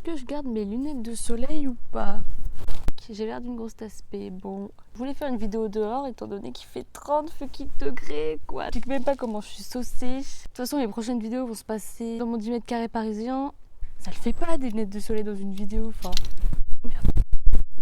que je garde mes lunettes de soleil ou pas? J'ai l'air d'une grosse tasse-paix. Bon, je voulais faire une vidéo dehors étant donné qu'il fait 30 fucking degrés quoi. Je sais même pas comment je suis saucée. De toute façon, les prochaines vidéos vont se passer dans mon 10 mètres carrés parisien. Ça le fait pas des lunettes de soleil dans une vidéo. Enfin,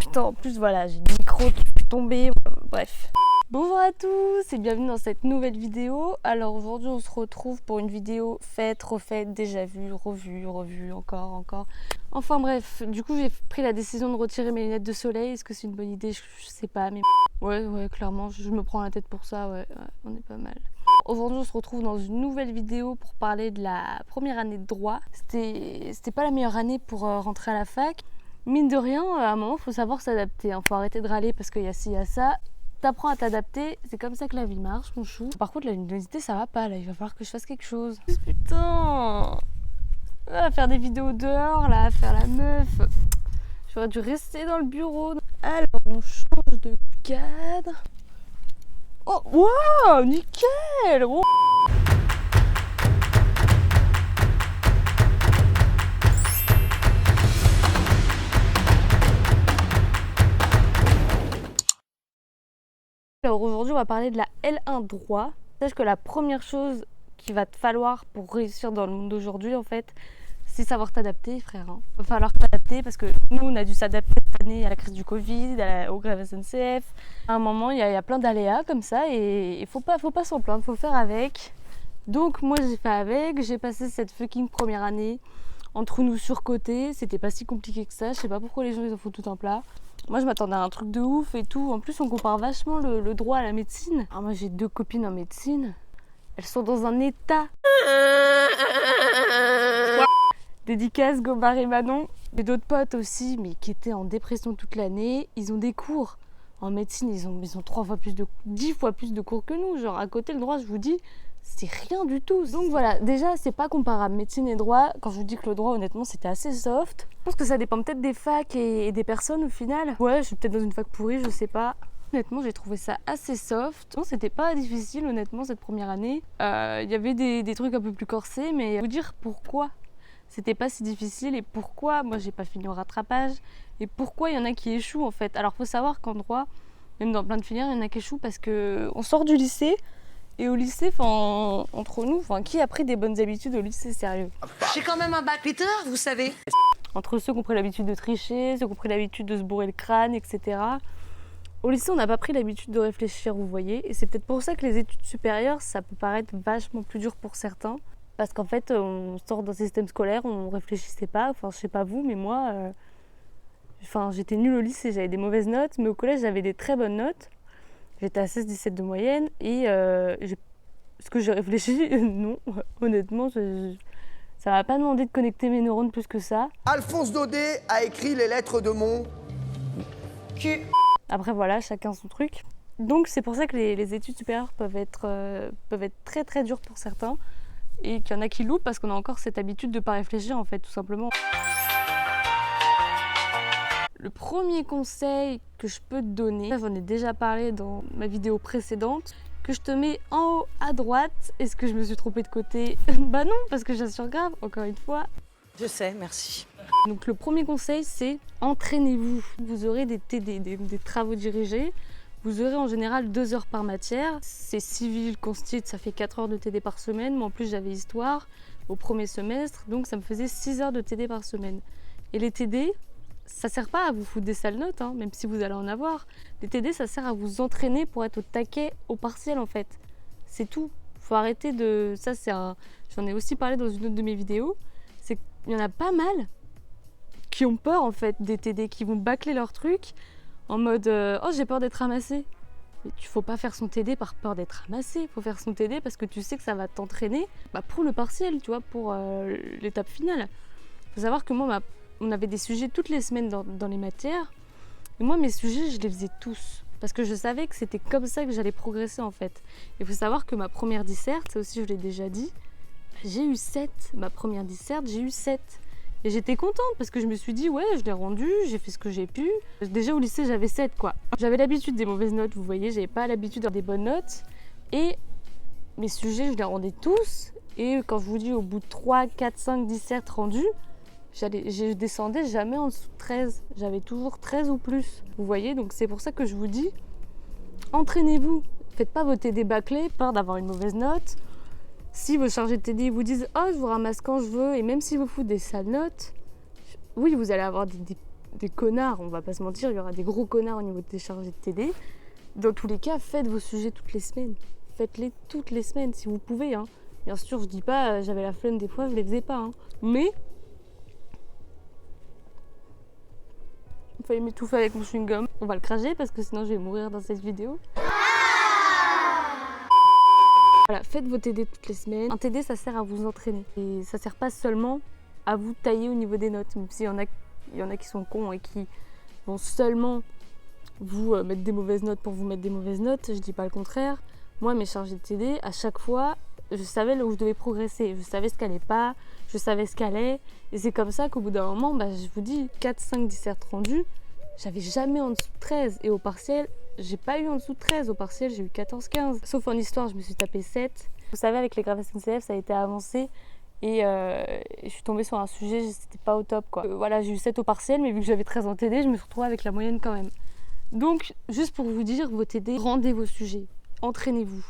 putain, en plus voilà, j'ai le micro qui est tombé. Bref. Bonjour à tous et bienvenue dans cette nouvelle vidéo. Alors aujourd'hui on se retrouve pour une vidéo faite, refaite, déjà vue, revue, encore. Enfin bref, du coup j'ai pris la décision de retirer mes lunettes de soleil. Est-ce que c'est une bonne idée? Je sais pas, mais ouais, clairement je me prends la tête pour ça, ouais, on est pas mal. Aujourd'hui on se retrouve dans une nouvelle vidéo pour parler de la première année de droit. C'était pas la meilleure année pour rentrer à la fac. Mine de rien, à un moment faut savoir s'adapter, hein. Faut arrêter de râler parce qu'il y a ci, il y a ça. T'apprends à t'adapter, c'est comme ça que la vie marche, mon chou. Par contre, la luminosité, ça va pas, là, il va falloir que je fasse quelque chose. Putain, faire des vidéos dehors, là, faire la meuf. J'aurais dû rester dans le bureau. Alors, on change de cadre. Oh, wow, nickel, wow. Alors aujourd'hui on va parler de la L1 droit. Sache que la première chose qu'il va te falloir pour réussir dans le monde d'aujourd'hui en fait, c'est savoir t'adapter frère. Il va falloir t'adapter parce que nous on a dû s'adapter cette année à la crise du Covid, aux grèves SNCF. À un moment il y a plein d'aléas comme ça et il faut pas s'en plaindre, faut faire avec. Donc moi j'ai fait avec, j'ai passé cette fucking première année entre nous surcotés, c'était pas si compliqué que ça, je sais pas pourquoi les gens ils en font tout un plat. Moi je m'attendais à un truc de ouf et tout. En plus on compare vachement le droit à la médecine. Alors moi j'ai 2 copines en médecine. Elles sont dans un état. Dédicace Gomard et Manon. J'ai d'autres potes aussi mais qui étaient en dépression toute l'année. Ils ont des cours. En médecine ils ont 10 fois plus de cours que nous. Genre à côté le droit je vous dis c'est rien du tout. Donc voilà, déjà c'est pas comparable médecine et droit. Quand je vous dis que le droit honnêtement c'était assez soft. Je pense que ça dépend peut-être des facs et des personnes au final. Ouais, je suis peut-être dans une fac pourrie, je sais pas. Honnêtement j'ai trouvé ça assez soft. Non, c'était pas difficile honnêtement cette première année. Il y avait des trucs un peu plus corsés, mais vous dire pourquoi c'était pas si difficile et pourquoi moi j'ai pas fini au rattrapage et pourquoi il y en a qui échouent en fait. Alors faut savoir qu'en droit, même dans plein de filières, il y en a qui échouent parce que on sort du lycée. Et au lycée, entre nous, qui a pris des bonnes habitudes au lycée, sérieux? J'ai quand même un bac littéraire, vous savez. Entre ceux qui ont pris l'habitude de tricher, ceux qui ont pris l'habitude de se bourrer le crâne, etc. Au lycée, on n'a pas pris l'habitude de réfléchir, vous voyez. Et c'est peut-être pour ça que les études supérieures, ça peut paraître vachement plus dur pour certains. Parce qu'en fait, on sort d'un système scolaire, on réfléchissait pas. Enfin, je sais pas vous, mais moi, j'étais nulle au lycée, j'avais des mauvaises notes. Mais au collège, j'avais des très bonnes notes. J'étais à 16-17 de moyenne et est-ce que j'ai réfléchi? Non, honnêtement, ça m'a pas demandé de connecter mes neurones plus que ça. Alphonse Daudet a écrit les lettres de mon cul. Après voilà, chacun son truc. Donc c'est pour ça que les études supérieures peuvent être très très dures pour certains et qu'il y en a qui loupent parce qu'on a encore cette habitude de pas réfléchir en fait, tout simplement. Le premier conseil que je peux te donner, j'en ai déjà parlé dans ma vidéo précédente, que je te mets en haut à droite. Est-ce que je me suis trompée de côté? Bah non, parce que j'assure grave, encore une fois. Je sais, merci. Donc le premier conseil, c'est entraînez-vous. Vous aurez des travaux dirigés. Vous aurez en général 2 heures par matière. C'est civil, constit, ça fait 4 heures de TD par semaine. Mais en plus, j'avais histoire au premier semestre, donc ça me faisait 6 heures de TD par semaine. Et les TD, ça sert pas à vous foutre des sales notes, hein, même si vous allez en avoir. Les TD, ça sert à vous entraîner pour être au taquet au partiel en fait. C'est tout. Faut arrêter de... Ça, j'en ai aussi parlé dans une autre de mes vidéos. C'est qu'il y en a pas mal qui ont peur en fait des TD, qui vont bâcler leur truc en mode oh j'ai peur d'être ramassé. Mais il faut pas faire son TD par peur d'être ramassé. Il faut faire son TD parce que tu sais que ça va t'entraîner pour le partiel, tu vois, pour l'étape finale. Il faut savoir que moi, on avait des sujets toutes les semaines dans les matières. Et moi, mes sujets, je les faisais tous. Parce que je savais que c'était comme ça que j'allais progresser, en fait. Il faut savoir que ma première disserte, ça aussi je l'ai déjà dit, j'ai eu 7. Ma première disserte, j'ai eu 7. Et j'étais contente parce que je me suis dit, ouais, je l'ai rendu, j'ai fait ce que j'ai pu. Déjà au lycée, j'avais 7, quoi. J'avais l'habitude des mauvaises notes, vous voyez, j'avais pas l'habitude d'avoir des bonnes notes. Et mes sujets, je les rendais tous. Et quand je vous dis, au bout de 3, 4, 5 dissertes rendues, Je descendais jamais en dessous de 13. J'avais toujours 13 ou plus. Vous voyez, donc c'est pour ça que je vous dis, entraînez-vous. Faites pas vos TD bâclés, peur d'avoir une mauvaise note. Si vos chargés de TD vous disent « Oh, je vous ramasse quand je veux » et même si vous foutent des sales notes, oui, vous allez avoir des connards, on va pas se mentir, il y aura des gros connards au niveau des chargés de TD. Dans tous les cas, faites vos sujets toutes les semaines. Faites-les toutes les semaines si vous pouvez. Hein. Bien sûr, je dis pas, j'avais la flemme des fois, je les faisais pas. Hein. Mais il fallait m'étouffer avec mon chewing-gum. On va le cracher parce que sinon je vais mourir dans cette vidéo. Voilà, faites vos TD toutes les semaines. Un TD, ça sert à vous entraîner. Et ça sert pas seulement à vous tailler au niveau des notes. Même s'il y en a qui sont cons et qui vont seulement vous mettre des mauvaises notes pour vous mettre des mauvaises notes. Je dis pas le contraire. Moi, mes chargés de TD, à chaque fois, je savais là où je devais progresser. Je savais ce qu'allait pas, je savais ce qu'allait. Et c'est comme ça qu'au bout d'un moment, je vous dis, 4, 5 dissertes rendus, j'avais jamais en dessous de 13. Et au partiel, j'ai pas eu en dessous de 13. Au partiel, j'ai eu 14, 15. Sauf en histoire, je me suis tapé 7. Vous savez, avec les graphes SNCF, ça a été avancé. Et je suis tombée sur un sujet, c'était pas au top, quoi. Voilà, j'ai eu 7 au partiel, mais vu que j'avais 13 en TD, je me suis retrouvée avec la moyenne quand même. Donc, juste pour vous dire, vos TD, rendez vos sujets. Entraînez-vous.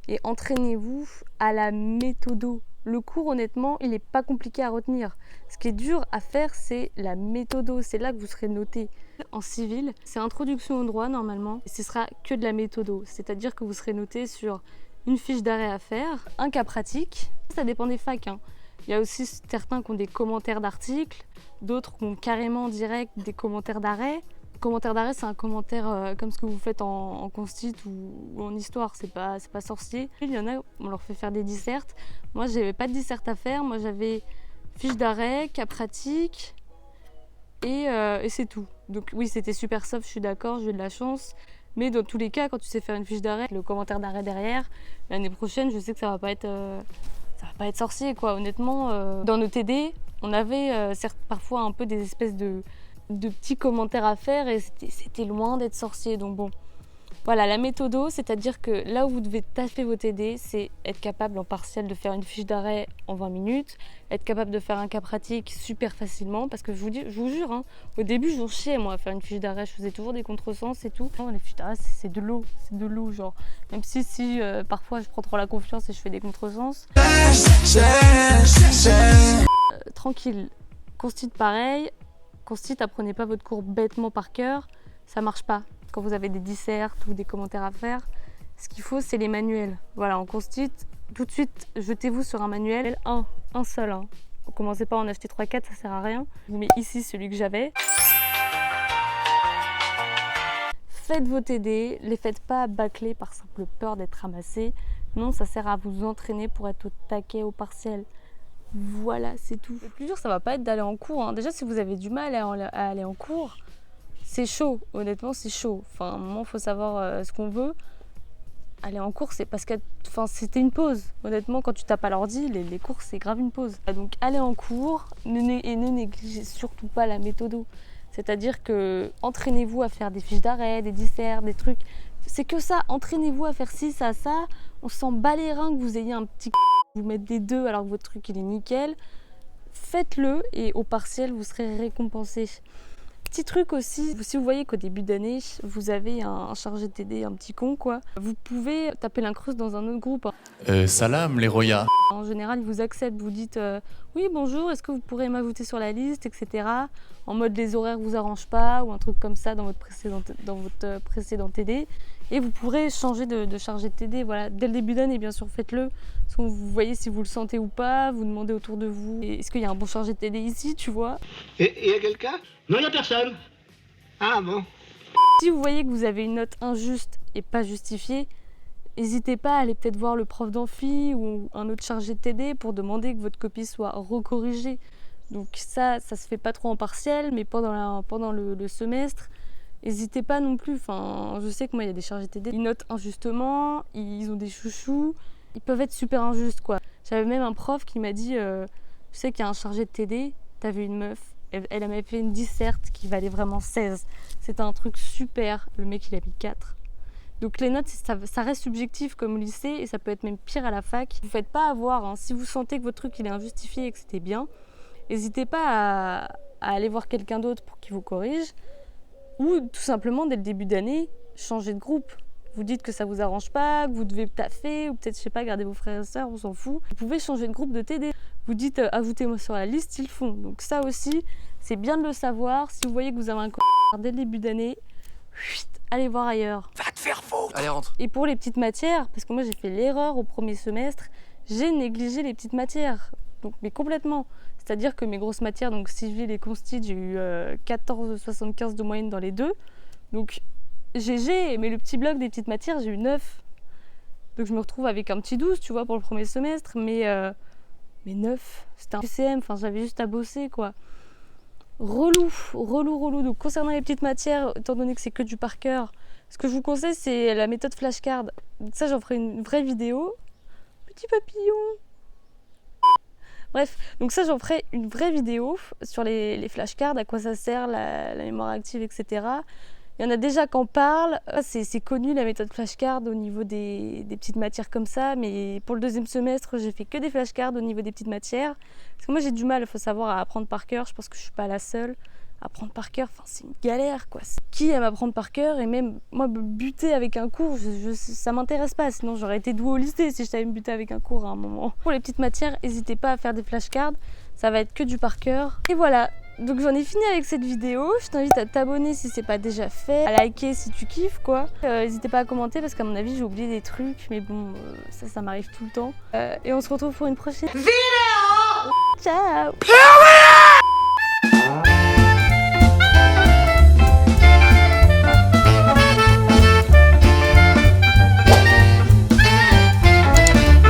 Et entraînez-vous à la méthodo. Le cours, honnêtement, il n'est pas compliqué à retenir. Ce qui est dur à faire, c'est la méthodo. C'est là que vous serez noté. En civil, c'est introduction au droit, normalement. Et ce sera que de la méthodo. C'est-à-dire que vous serez noté sur une fiche d'arrêt à faire, un cas pratique. Ça dépend des facs. Hein. Il y a aussi certains qui ont des commentaires d'articles, d'autres qui ont carrément direct des commentaires d'arrêt. Commentaire d'arrêt, c'est un commentaire comme ce que vous faites en constit ou en histoire, c'est pas sorcier. Il y en a, on leur fait faire des dissertes. Moi, j'avais pas de disserte à faire. Moi, j'avais fiche d'arrêt, cas pratique et c'est tout. Donc oui, c'était super soft, je suis d'accord, j'ai eu de la chance. Mais dans tous les cas, quand tu sais faire une fiche d'arrêt, le commentaire d'arrêt derrière, l'année prochaine, je sais que ça va pas être sorcier, quoi. Honnêtement, dans nos TD, on avait certes parfois un peu des espèces de petits commentaires à faire et c'était loin d'être sorcier. Donc bon, voilà, la méthodo, c'est-à-dire que là où vous devez taffer vos TD, c'est être capable en partiel de faire une fiche d'arrêt en 20 minutes, être capable de faire un cas pratique super facilement, parce que je vous jure, hein, au début, je chiais moi à faire une fiche d'arrêt, je faisais toujours des contresens et tout. Non, les fiches d'arrêt, c'est de l'eau, genre. Même si parfois je prends trop la confiance et je fais des contresens. Tranquille, constit pareil. Constit, apprenez pas votre cours bêtement par cœur, ça marche pas. Quand vous avez des dissertes ou des commentaires à faire, ce qu'il faut, c'est les manuels. Voilà, en constit, tout de suite, jetez-vous sur un manuel, un seul. Hein. Commencez pas à en acheter 3-4, ça sert à rien. Je vous mets ici celui que j'avais. Faites vos TD, les faites pas bâcler par simple peur d'être ramassés. Non, ça sert à vous entraîner pour être au taquet au partiel. Voilà, c'est tout. Le plus dur, ça va pas être d'aller en cours. Hein. Déjà, si vous avez du mal à aller en cours, c'est chaud. Honnêtement, c'est chaud. Enfin, à un moment, il faut savoir ce qu'on veut. Aller en cours, c'est parce que c'était une pause. Honnêtement, quand tu tapes à l'ordi, les cours, c'est grave une pause. Donc, allez en cours et ne négligez surtout pas la méthodo. C'est-à-dire que entraînez-vous à faire des fiches d'arrêt, des dissertes, des trucs. C'est que ça. Entraînez-vous à faire ci, ça. On s'en bat les reins que vous ayez un petit vous mettre des 2 alors que votre truc il est nickel. Faites-le et au partiel vous serez récompensé. Petit truc aussi, si vous voyez qu'au début d'année vous avez un chargé de TD, un petit con quoi, vous pouvez taper l'incruste dans un autre groupe. Salam les Roya. En général, ils vous acceptent, vous dites oui bonjour, est-ce que vous pourrez m'ajouter sur la liste, etc. En mode les horaires vous arrangent pas ou un truc comme ça dans votre précédent TD. Et vous pourrez changer de chargé de TD, voilà, dès le début d'année, bien sûr, faites-le. Vous voyez si vous le sentez ou pas, vous demandez autour de vous, est-ce qu'il y a un bon chargé de TD ici, tu vois? Et il y a quelqu'un? Non, il n'y a personne. Ah bon. Si vous voyez que vous avez une note injuste et pas justifiée, n'hésitez pas à aller peut-être voir le prof d'amphi ou un autre chargé de TD pour demander que votre copie soit recorrigée. Donc ça se fait pas trop en partiel, mais pendant le semestre, n'hésitez pas non plus. Enfin, je sais que moi, il y a des chargés de TD, ils notent injustement, ils ont des chouchous, ils peuvent être super injustes, quoi. J'avais même un prof qui m'a dit, je sais qu'il y a un chargé de TD, t'as vu une meuf, elle m'avait fait une disserte qui valait vraiment 16. C'était un truc super, le mec il a mis 4. Donc les notes, ça reste subjectif comme au lycée et ça peut être même pire à la fac. Vous ne faites pas avoir, hein. Si vous sentez que votre truc il est injustifié et que c'était bien, n'hésitez pas à aller voir quelqu'un d'autre pour qu'il vous corrige. Ou tout simplement, dès le début d'année, changer de groupe. Vous dites que ça vous arrange pas, que vous devez taffer, ou peut-être, je sais pas, garder vos frères et sœurs, on s'en fout. Vous pouvez changer de groupe de TD. Vous dites ajoutez-moi sur la liste, ils le font. Donc ça aussi, c'est bien de le savoir. Si vous voyez que vous avez un dès le début d'année, allez voir ailleurs. Va te faire foutre. Allez, rentre. Et pour les petites matières, parce que moi j'ai fait l'erreur au premier semestre, j'ai négligé les petites matières. Donc, mais complètement. C'est-à-dire que mes grosses matières, donc civil et constit, j'ai eu 14,75 de moyenne dans les deux. Donc GG, mais le petit bloc des petites matières, j'ai eu 9. Donc je me retrouve avec un petit 12, tu vois, pour le premier semestre, mais 9, c'était un QCM, enfin j'avais juste à bosser, quoi. Relou. Donc concernant les petites matières, étant donné que c'est que du par cœur, ce que je vous conseille, c'est la méthode flashcard. Donc ça, j'en ferai une vraie vidéo. Petit papillon. Bref, donc ça, j'en ferai une vraie vidéo sur les flashcards, à quoi ça sert, la mémoire active, etc. Il y en a déjà qui en parlent. C'est connu, la méthode flashcard, au niveau des petites matières comme ça. Mais pour le deuxième semestre, j'ai fait que des flashcards au niveau des petites matières. Parce que moi, j'ai du mal, il faut savoir, à apprendre par cœur. Je pense que je ne suis pas la seule. Apprendre par cœur, c'est une galère, quoi. Qui aime apprendre par cœur? Et même, moi, buter avec un cours, ça m'intéresse pas. Sinon, j'aurais été douée au lycée si je savais me buter avec un cours à un moment. Pour les petites matières, n'hésitez pas à faire des flashcards. Ça va être que du par cœur. Et voilà. Donc j'en ai fini avec cette vidéo, je t'invite à t'abonner si c'est pas déjà fait, à liker si tu kiffes quoi. N'hésitez pas à commenter parce qu'à mon avis j'ai oublié des trucs, mais bon ça m'arrive tout le temps. Et on se retrouve pour une prochaine vidéo. Ciao.